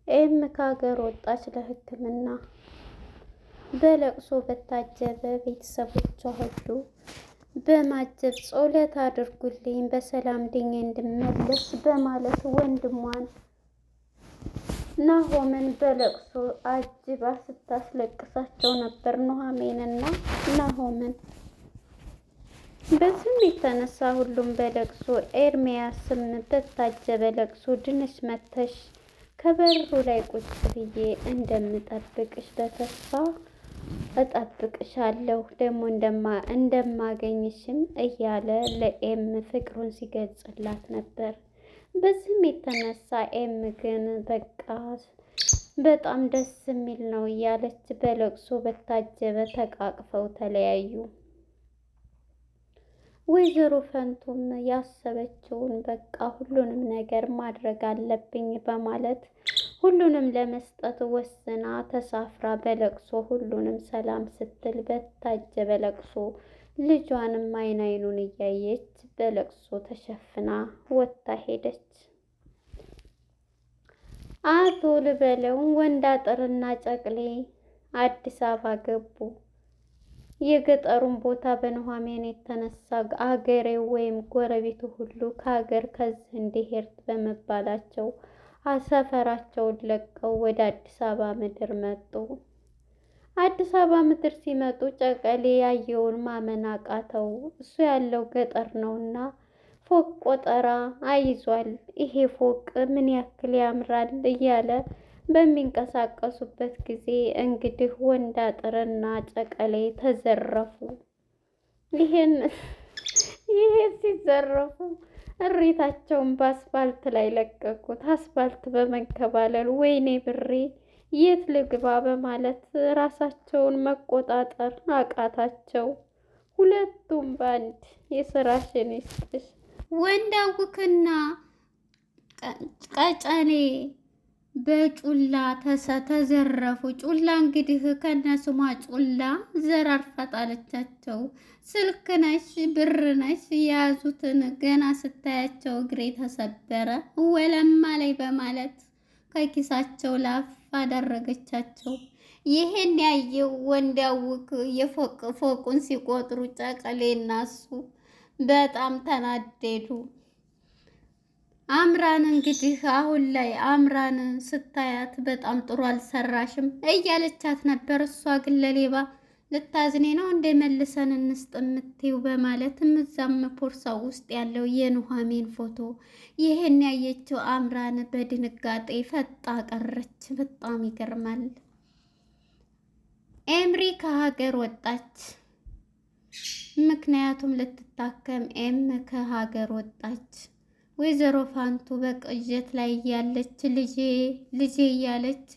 ኤም ከሀገር ወጣች ለሕክምና። በለቅሶ በታጀበ ቤተሰቦቿ ሁሉ በማጀብ ጸሎት አድርጉልኝ በሰላም ድኜ እንድመለስ በማለት ወንድሟን ናሆምን በለቅሶ አጅባ ስታስለቅሳቸው ነበር፣ ኑሐሚንና ናሆምን። በዚህም የተነሳ ሁሉም በለቅሶ ኤርሚያስም በታጀበ ለቅሶ ድንሽ መተሽ ከበሩ ላይ ቁጭ ብዬ እንደምጠብቅሽ በተስፋ እጠብቅሻለሁ ደግሞ እንደማገኝሽም እያለ ለኤም ፍቅሩን ሲገልጽላት ነበር። በዚህም የተነሳ ኤም ግን በቃ በጣም ደስ የሚል ነው እያለች በለቅሶ በታጀበ ተቃቅፈው ተለያዩ። ወይዘሮ ፈንቱም ያሰበችውን በቃ ሁሉንም ነገር ማድረግ አለብኝ በማለት ሁሉንም ለመስጠት ወስና ተሳፍራ በለቅሶ ሁሉንም ሰላም ስትል በታጀበ ለቅሶ ልጇንም አይን አይኑን እያየች በለቅሶ ተሸፍና ወጥታ ሄደች። አቶ ልበለው ወንዳጥርና ጨቅሌ አዲስ አበባ ገቡ። የገጠሩን ቦታ በኑሐሚን የተነሳ አገሬው ወይም ጎረቤቱ ሁሉ ከሀገር ከዚህ እንዲሄድ በመባላቸው ሰፈራቸውን ለቀው ወደ አዲስ አበባ ምድር መጡ። አዲስ አበባ ምድር ሲመጡ ጨቀሌ ያየውን ማመን አቃተው። እሱ ያለው ገጠር ነውና ፎቅ ቆጠራ አይዟል። ይሄ ፎቅ ምን ያክል ያምራል እያለ በሚንቀሳቀሱበት ጊዜ እንግዲህ ወንዳጥርና ጨቀሌ ተዘረፉ። ይሄን ሲዘረፉ እሬታቸውን በአስፋልት ላይ ለቀቁት። አስፋልት በመንከባለል ወይኔ ብሬ የት ልግባ በማለት ራሳቸውን መቆጣጠር አቃታቸው። ሁለቱም ባንድ የስራሽን ይስጥሽ። ወንዳውክና ቀጨኔ በጩላ ተዘረፉ። ጩላ እንግዲህ ከነስሟ ጩላ ዘራርፋ ጣለቻቸው። ስልክ ነሽ ብር ነሽ የያዙትን ገና ስታያቸው እግሬ ተሰበረ ወለማ ላይ በማለት ከኪሳቸው ላፍ አደረገቻቸው። ይሄን ያየው ወንዳውክ ፎቁን ሲቆጥሩ ጨቀሌ እና እሱ በጣም ተናደዱ። አምራን እንግዲህ አሁን ላይ አምራን ስታያት በጣም ጥሩ አልሰራሽም እያለቻት ነበር። እሷ ግን ለሌባ ልታዝኔ ነው እንደ መልሰን እንስጥ የምትይው በማለት እዛም ፖርሳው ውስጥ ያለው የኑሐሚን ፎቶ ይሄን ያየችው አምራን በድንጋጤ ፈጣ ቀረች። በጣም ይገርማል። ኤምሪ ከሀገር ወጣች። ምክንያቱም ልትታከም ኤም ከሀገር ወጣች። ወይዘሮ ፋንቱ በቅዠት ላይ እያለች ልጄ እያለች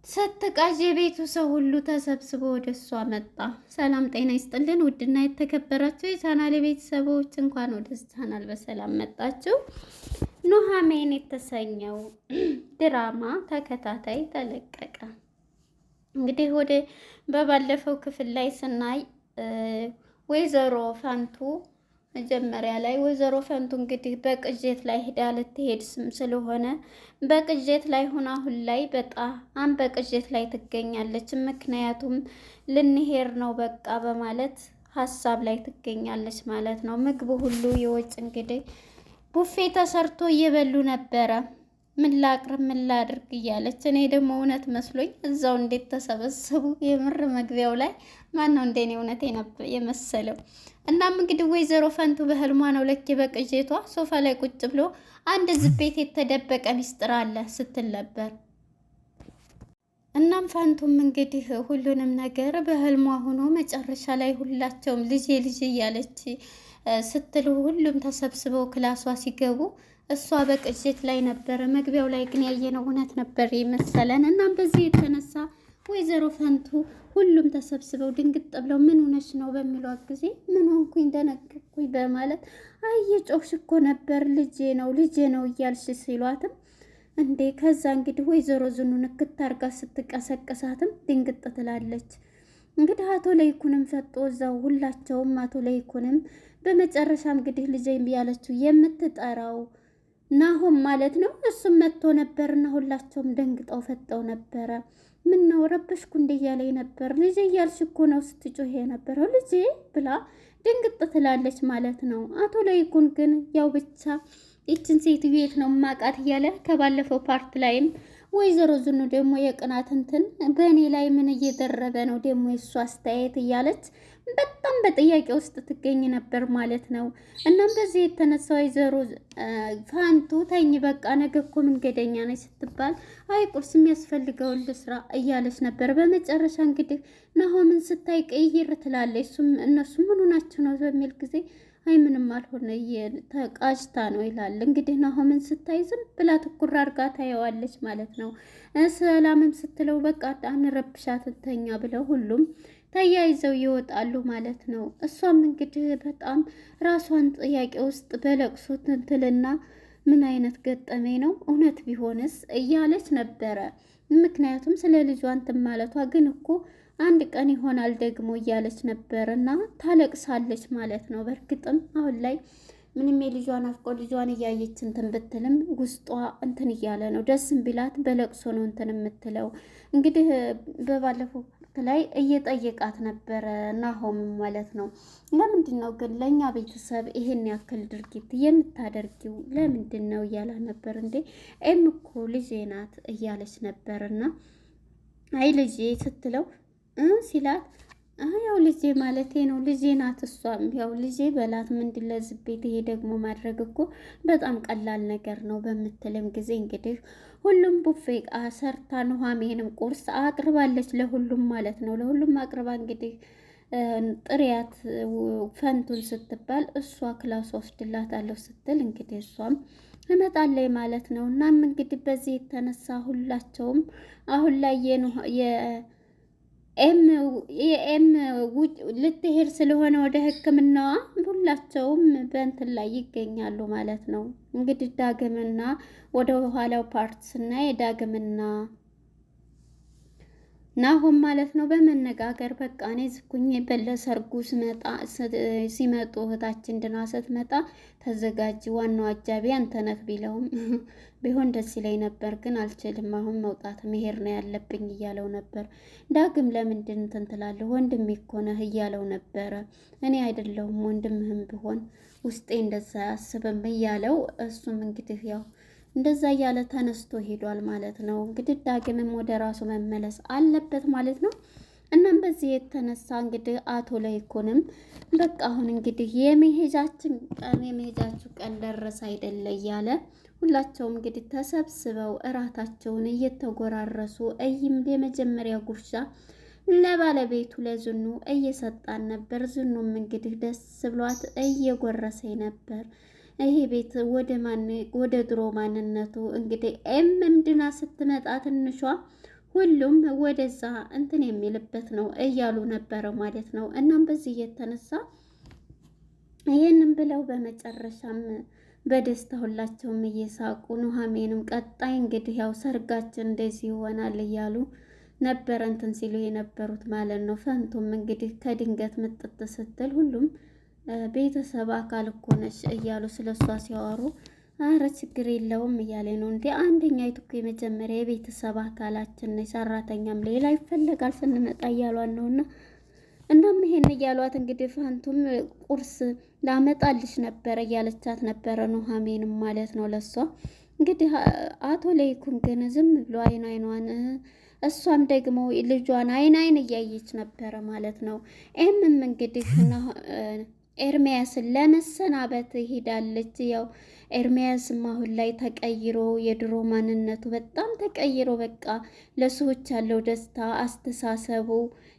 ስትቃዥ የቤቱ ሰው ሁሉ ተሰብስቦ ወደ እሷ መጣ። ሰላም ጤና ይስጥልን ውድና የተከበራችሁ የቻናል ቤተሰቦች እንኳን ወደ ቻናል በሰላም መጣችሁ። ኑሐሚን የተሰኘው ድራማ ተከታታይ ተለቀቀ። እንግዲህ በባለፈው ክፍል ላይ ስናይ ወይዘሮ ፋንቱ መጀመሪያ ላይ ወይዘሮ ፈንቱ እንግዲህ በቅዠት ላይ ሄዳ ልትሄድ ስለሆነ በቅዠት ላይ ሆና አሁን ላይ በጣም በቅዠት ላይ ትገኛለች። ምክንያቱም ልንሄድ ነው በቃ በማለት ሀሳብ ላይ ትገኛለች ማለት ነው። ምግቡ ሁሉ የወጭ እንግዲህ ቡፌ ተሰርቶ እየበሉ ነበረ። ምን ላቅርብ ምን ላድርግ እያለች እኔ ደግሞ እውነት መስሎኝ እዛው እንዴት ተሰበሰቡ። የምር መግቢያው ላይ ማነው እንደኔ እውነት የመሰለው። እናም እንግዲህ ወይዘሮ ፈንቱ በህልሟ ነው ለኬ በቅዠቷ ሶፋ ላይ ቁጭ ብሎ አንድ ዝቤት የተደበቀ ሚስጥር አለ ስትል ነበር። እናም ፋንቱም እንግዲህ ሁሉንም ነገር በህልሟ ሆኖ መጨረሻ ላይ ሁላቸውም ልጄ እያለች ስትል ሁሉም ተሰብስበው ክላሷ ሲገቡ እሷ በቅዠት ላይ ነበረ። መግቢያው ላይ ግን ያየነው እውነት ነበር የመሰለን። እናም በዚህ የተነሳ ወይዘሮ ፈንቱ ሁሉም ተሰብስበው ድንግጥ ብለው ምን ሆነሽ ነው በሚሏት ጊዜ ምን ሆንኩኝ ደነገጥኩኝ በማለት አየጮሽ እኮ ነበር ልጄ ነው እያልሽ ሲሏትም እንዴ ከዛ እንግዲህ ወይዘሮ ዝኑን ክታርጋ ስትቀሰቅሳትም ድንግጥ ትላለች። እንግዲህ አቶ ለይኩንም ፈጦ እዛው ሁላቸውም አቶ ለይኩንም በመጨረሻ እንግዲህ ልጄ ያለችው የምትጠራው ናሆም ማለት ነው። እሱም መጥቶ ነበርና ሁላቸውም ደንግጠው ፈጠው ነበረ። ምን ነው ረበሽኩ እንደ እያለኝ ነበር። ልጄ እያልሽ እኮ ነው ስትጮህ የነበረው ልጄ ብላ ድንግጥ ትላለች ማለት ነው። አቶ ለይኩን ግን ያው ብቻ ይችን ሴትዮ የት ነው ማቃት እያለ ከባለፈው ፓርት ላይም ወይዘሮ ዝኑ ደግሞ የቅናት እንትን በእኔ ላይ ምን እየደረበ ነው ደግሞ የእሱ አስተያየት እያለች በጣም በጥያቄ ውስጥ ትገኝ ነበር ማለት ነው። እናም በዚህ የተነሳ ወይዘሮ ፋንቱ ተኝ በቃ ነገ እኮ መንገደኛ ነች ስትባል አይ ቁርስ የሚያስፈልገውን ልስራ እያለች ነበር። በመጨረሻ እንግዲህ ናሆምን ስታይ ቀይር ትላለች። እነሱ ምኑ ናቸው ነው በሚል ጊዜ አይ ምንም አልሆነ ተቃጭታ ነው ይላል። እንግዲህ ናሆምን ስታይ ዝም ብላ ትኩር አድርጋ ታየዋለች ማለት ነው። ሰላምም ስትለው በቃ አንረብሻት ተኛ ብለው ሁሉም ተያይዘው ይወጣሉ ማለት ነው። እሷም እንግዲህ በጣም ራሷን ጥያቄ ውስጥ በለቅሶ ትንትልና ምን አይነት ገጠመኝ ነው እውነት ቢሆንስ እያለች ነበረ። ምክንያቱም ስለ ልጇ እንትን ማለቷ ግን እኮ አንድ ቀን ይሆናል ደግሞ እያለች ነበር እና ታለቅሳለች ማለት ነው። በእርግጥም አሁን ላይ ምንም የልጇን አፍቆ ልጇን እያየች እንትን ብትልም ውስጧ እንትን እያለ ነው። ደስም ቢላት በለቅሶ ነው እንትን የምትለው። እንግዲህ በባለፈው ላይ እየጠየቃት ነበረ ናሆም ማለት ነው። ለምንድን ነው ግን ለእኛ ቤተሰብ ይሄን ያክል ድርጊት የምታደርጊው ለምንድን ነው እያላት ነበር። እንዴ ኤም እኮ ልጄ ናት እያለች ነበርና አይ ልጄ ስትለው ሲላት ያው ልጄ ማለቴ ነው ልጄ ናት። እሷም ያው ልጄ በላት ምንድን ለዚህ ቤት ይሄ ደግሞ ማድረግ እኮ በጣም ቀላል ነገር ነው በምትልም ጊዜ እንግዲህ ሁሉም ቡፌ ሰርታ ኑሐሚንም ቁርስ አቅርባለች ለሁሉም ማለት ነው። ለሁሉም አቅርባ እንግዲህ ጥሪያት ፈንቱን ስትባል እሷ ክላስ ወስድላታለሁ ስትል እንግዲህ እሷም እመጣለች ማለት ነው። እናም እንግዲህ በዚህ የተነሳ ሁላቸውም አሁን ላይ የኤም ልትሄድ ስለሆነ ወደ ሕክምናዋ ሁላቸውም በእንትን ላይ ይገኛሉ ማለት ነው። እንግዲህ ዳግምና ወደ ኋላው ፓርት ስናይ ዳግምና ናሆም ማለት ነው በመነጋገር በቃ እኔ ዝኩኝ በለሰርጉ ሲመጡ እህታችን ድና ስትመጣ ተዘጋጅ፣ ዋናው አጃቢ አንተ ነህ ቢለውም ቢሆን ደስ ይለኝ ነበር ግን አልችልም፣ አሁን መውጣት መሄድ ነው ያለብኝ እያለው ነበር። ዳግም ለምንድን እንትን ትላለህ ወንድሜ እኮ ነህ እያለው ነበረ። እኔ አይደለሁም ወንድምህም ቢሆን ውስጤ እንደዛ አያስብም እያለው እሱም እንግዲህ ያው እንደዛ እያለ ተነስቶ ሄዷል ማለት ነው። እንግዲህ ዳግምም ወደ ራሱ መመለስ አለበት ማለት ነው። እናም በዚህ የተነሳ እንግዲህ አቶ ለይኩንም በቃ አሁን እንግዲህ የመሄጃችሁ ቀን ደረሰ አይደለ እያለ ሁላቸውም እንግዲህ ተሰብስበው እራታቸውን እየተጎራረሱ የመጀመሪያ ጉርሻ ለባለቤቱ ለዝኑ እየሰጣን ነበር። ዝኑም እንግዲህ ደስ ብሏት እየጎረሰኝ ነበር። ይሄ ቤት ወደ ድሮ ማንነቱ እንግዲህ ኤምም ድና ስትመጣ ትንሿ ሁሉም ወደዛ እንትን የሚልበት ነው እያሉ ነበረ ማለት ነው። እናም በዚህ የተነሳ ይህንን ብለው በመጨረሻም በደስታ ሁላቸውም እየሳቁ ኑሐሚንም ቀጣይ እንግዲህ ያው ሰርጋችን እንደዚህ ይሆናል እያሉ ነበረ እንትን ሲሉ የነበሩት ማለት ነው። ፈንቱም እንግዲህ ከድንገት ምጥጥ ስትል ሁሉም ቤተሰብ አካል እኮ ነች እያሉ ስለሷ ሲያወሩ አረ ችግር የለውም እያለ ነው። እንዴ አንደኛይቱ እኮ የመጀመሪያ የቤተሰብ አካላችን ነች፣ ሰራተኛም ሌላ ይፈለጋል ስንመጣ እያሏን ነውና እናም ይሄን እያሏት እንግዲህ ፋንቱም ቁርስ ላመጣልሽ ነበረ እያለቻት ነበረ ኑሐሚንም ማለት ነው ለሷ። እንግዲህ አቶ ለይኩን ግን ዝም ብሎ አይኗን እሷም ደግሞ ልጇን አይን እያየች ነበረ ማለት ነው። ኤምም እንግዲህ ኤርሚያስን ለመሰናበት ሄዳለች። ያው ኤርሚያስም አሁን ላይ ተቀይሮ የድሮ ማንነቱ በጣም ተቀይሮ በቃ ለሰዎች ያለው ደስታ አስተሳሰቡ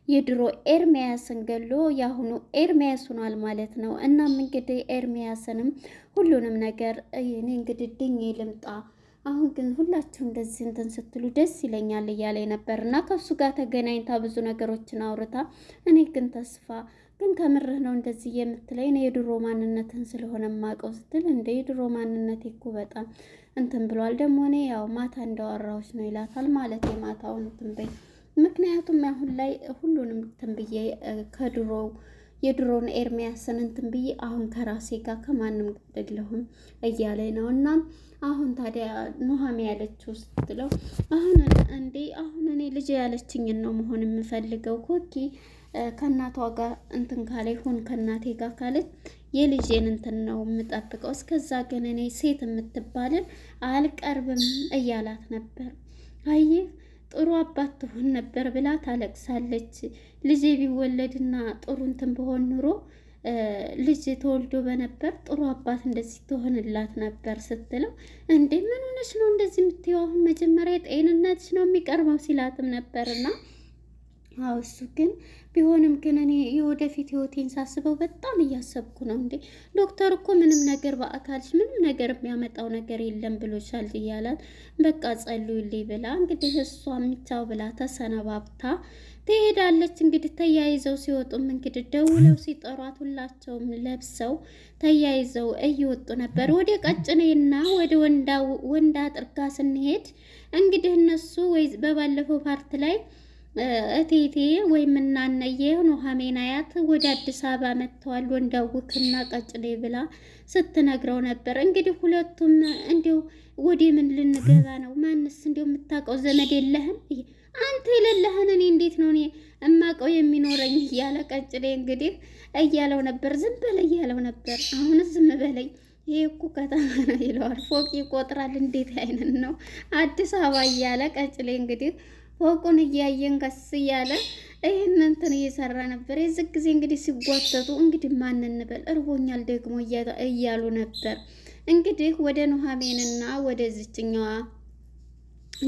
የድሮ ኤርሚያስን ገሎ የአሁኑ ኤርሚያስ ሆኗል ማለት ነው። እናም እንግዲህ ኤርሚያስንም ሁሉንም ነገር እኔ እንግዲህ ድኜ ልምጣ አሁን ግን ሁላችሁ እንደዚህ እንትን ስትሉ ደስ ይለኛል እያለ ነበር እና ከሱ ጋር ተገናኝታ ብዙ ነገሮችን አውርታ እኔ ግን ተስፋ ግን ከምርህ ነው እንደዚህ የምትለኝ እኔ የድሮ ማንነትን ስለሆነ ማቀው ስትል እንደ የድሮ ማንነት እኮ በጣም እንትን ብሏል። ደግሞ እኔ ያው ማታ እንዳወራሁሽ ነው ይላታል ማለት የማታውን እንትን በይ ምክንያቱም አሁን ላይ ሁሉንም እንትን ብዬ ከድሮ የድሮን ኤርሚያስን እንትን ብዬ አሁን ከራሴ ጋር ከማንም አይደለሁም እያለኝ ነው። እና አሁን ታዲያ ኑሃሜ ያለችው ስትለው አሁን እኔ ልጅ ያለችኝን ነው መሆን የምፈልገው ኮኪ ከእናቷ ጋር እንትን ካለ ይሁን ከእናቴ ጋር ካለ የልጄን እንትን ነው የምጠብቀው። እስከዛ ግን እኔ ሴት የምትባልን አልቀርብም እያላት ነበር። አየህ ጥሩ አባት ትሆን ነበር ብላ ታለቅሳለች። ልጄ ቢወለድና ጥሩ እንትን በሆን ኑሮ ልጅ ተወልዶ በነበር ጥሩ አባት እንደዚህ ትሆንላት ነበር ስትለው፣ እንዴ ምን ሆነሽ ነው እንደዚህ የምትይው? አሁን መጀመሪያ ጤንነትሽ ነው የሚቀርበው ሲላትም ነበርና አዎ እሱ ግን ቢሆንም ግን እኔ የወደፊት ህይወቴን ሳስበው በጣም እያሰብኩ ነው። እንዴ ዶክተር እኮ ምንም ነገር በአካልሽ ምንም ነገር የሚያመጣው ነገር የለም ብሎሻል እያላት በቃ ጸልዩልኝ ብላ እንግዲህ እሷም ቻው ብላ ተሰነባብታ ትሄዳለች። እንግዲህ ተያይዘው ሲወጡም እንግዲህ ደውለው ሲጠሯት ሁላቸውም ለብሰው ተያይዘው እየወጡ ነበር። ወደ ቀጭኔና ወደ ወንዳ ጥርጋ ስንሄድ እንግዲህ እነሱ ወይ በባለፈው ፓርት ላይ እቴቴ ወይም እናነየ ኑሃሜን አያት ወደ አዲስ አበባ መጥተዋል ወንዳውክና ቀጭሌ ብላ ስትነግረው ነበር። እንግዲህ ሁለቱም እንዲው ወደ ምን ልንገባ ነው? ማንስ እንዲው የምታውቀው ዘመድ የለህም? አንተ የሌለህን እኔ እንዴት ነው እኔ እማውቀው የሚኖረኝ? እያለ ቀጭሌ እንግዲህ እያለው ነበር። ዝም በለ እያለው ነበር። አሁንስ ዝም በለኝ ይሄ እኮ ከተማ ነው ይለዋል። ፎቅ ይቆጥራል እንዴት አይነት ነው አዲስ አበባ እያለ ቀጭሌ እንግዲህ ፎቁን እያየን ከስ እያለ ይህን እንትን እየሰራ ነበር። የዚህ ጊዜ እንግዲህ ሲጓተቱ እንግዲህ ማን እንበል እርቦኛል ደግሞ እያሉ ነበር። እንግዲህ ወደ ኑሃሜንና ወደ ዝችኛዋ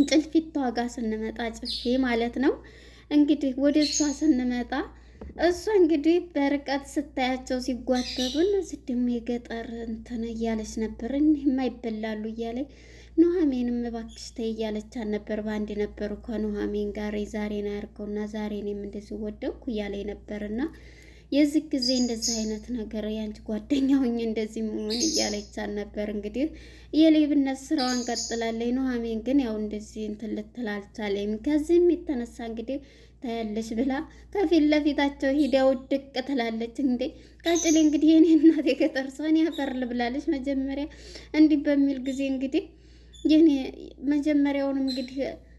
ጭልፊቷ ጋር ስንመጣ ጭልፊ ማለት ነው። እንግዲህ ወደ እሷ ስንመጣ እሷ እንግዲህ በርቀት ስታያቸው ሲጓተቱ እነዚህ ደግሞ የገጠር እንትን እያለች ነበር። እኒህማ ይበላሉ እያለች ኑሃሜንም እባክሽ ተይ እያለቻት ነበር። በአንድ ነበሩ ከኑሃሜን ጋር ዛሬ ነው ያርከውና ዛሬ እኔም እንደዚህ ወደኩ እያለኝ ነበርና የዚህ ጊዜ እንደዚህ አይነት ነገር ያንቺ ጓደኛ ሆኜ እንደዚህ ምን እያለቻት ነበር። እንግዲህ የሌብነት ስራዋን ቀጥላለች። ኑሃሜን ግን ያው እንደዚህ እንትን ልትል አልቻለችም። ከዚህም የተነሳ እንግዲህ ታያለች ብላ ከፊት ለፊታቸው ሂዳው ድቅ ትላለች። እንዴ ቀጭሌ እንግዲህ የኔ እናት የገጠር ሰውን ያፈርል ብላለች። መጀመሪያ እንዲህ በሚል ጊዜ እንግዲህ የኔ መጀመሪያውንም እንግዲህ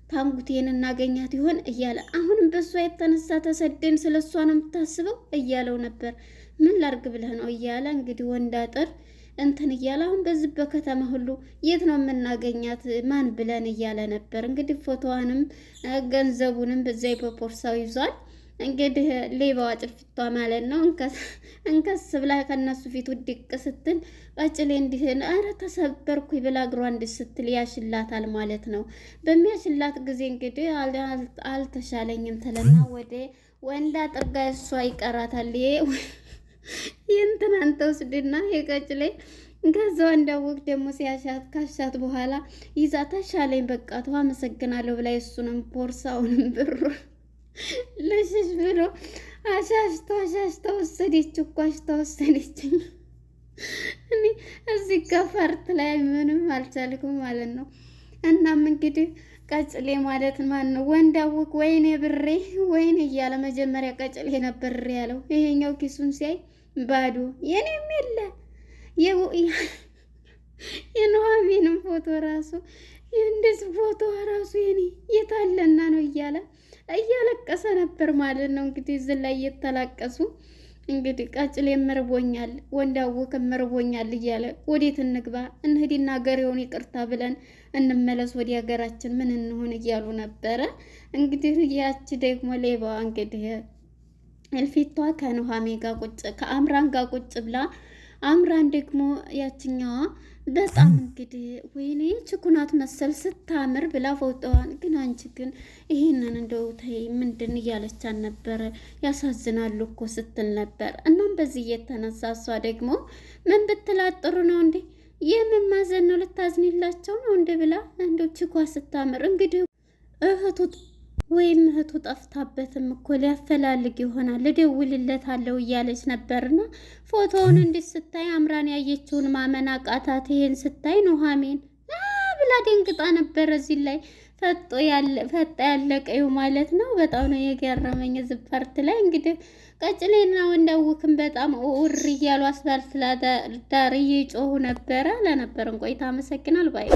ታንጉቴን እናገኛት ይሆን እያለ አሁንም በሷ የተነሳ ተሰደን ስለሷ ነው የምታስበው እያለው ነበር። ምን ላርግ ብለህ ነው እያለ እንግዲህ ወንዳጥር እንትን እያለ አሁን በዚህ በከተማ ሁሉ የት ነው የምናገኛት ማን ብለን እያለ ነበር። እንግዲህ ፎቶዋንም ገንዘቡንም በዛይ በፖርሳው ይዟል። እንግዲህ ሌባዋ ጭልፊቷ ማለት ነው እንከስ ብላ ከነሱ ፊት ውድቅ ስትል ቀጭሌ እንዲህን አረ ተሰበርኩኝ ብላ እግሯ እንዲህ ስትል ያሽላታል ማለት ነው። በሚያሽላት ጊዜ እንግዲህ አልተሻለኝም ትልና ወደ ወንዳ ጥርጋ እሷ ይቀራታል። ይንትናን ተወስድና የቀጭሌ ከዛው እንዳወቅ ደግሞ ሲያሻት ካሻት በኋላ ይዛ ተሻለኝ በቃ ተው አመሰግናለሁ ብላ እሱንም ቦርሳውንም ብሩ ለሽሽ ብሎ አሻሽታ ወሰደች እኮ ወሰደችኝ። እኔ እዚህ ከፈርት ላይ ምንም አልቻልኩም ማለት ነው። እናም እንግዲህ ቀጭሌ ማለት ማን ነው ወንዳውቅ ወይኔ ብሬ ወይኔ እያለ መጀመሪያ ቀጭሌ ነበር ያለው። ይሄኛው ኪሱን ሲያይ ባዶ የኔም የለ የኑሃሜንም ፎቶ ራሱ እንደዚህ ፎቶ ራሱ የኔ የታለና ነው እያለ እያለቀሰ ነበር ማለት ነው። እንግዲህ እዚህ ላይ እየተላቀሱ እንግዲህ ቀጭሌ መርቦኛል ወንዳውቅ መርቦኛል እያለ ወዴት እንግባ እንሂድና ገሬውን ይቅርታ ብለን እንመለስ ወደ ሀገራችን ምን እንሆን እያሉ ነበረ። እንግዲህ ያቺ ደግሞ ሌባዋ እንግዲህ እልፊቷ ከኑሃሜ ጋር ቁጭ ከአምራን ጋር ቁጭ ብላ አምራን ደግሞ ያችኛዋ በጣም እንግዲህ ወይኔ ችኩናት መሰል ስታምር ብላ ፎቶዋን ግን አንቺ ግን ይሄንን እንደው ተይ ምንድን እያለቻን ነበረ። ያሳዝናሉ እኮ ስትል ነበር። እናም በዚህ እየተነሳ እሷ ደግሞ ምን ብትላት ጥሩ ነው እንዴ የምን ማዘን ነው ልታዝኒላቸው ነው እንደ ብላ እንደው ችኳ ስታምር እንግዲህ እህቱ ጠፍታበትም እኮ ሊያፈላልግ ይሆናል ልደውልለታለሁ እያለች ነበርና ፎቶውን እንዴት ስታይ አምራን ያየችውን ማመን አቃታት። ይሄን ስታይ ኑሃሜን ብላ ደንግጣ ነበር። እዚህ ላይ ፈጣ ያለቀው ማለት ነው። በጣም ነው የገረመኝ እዚህ ፓርት ላይ እንግዲህ ቀጭኔና ወንዳውክም በጣም ኡር እያሉ አስፋልት ዳር እየጮሁ ነበረ። ለነበረን ቆይታ አመሰግናለሁ ባይ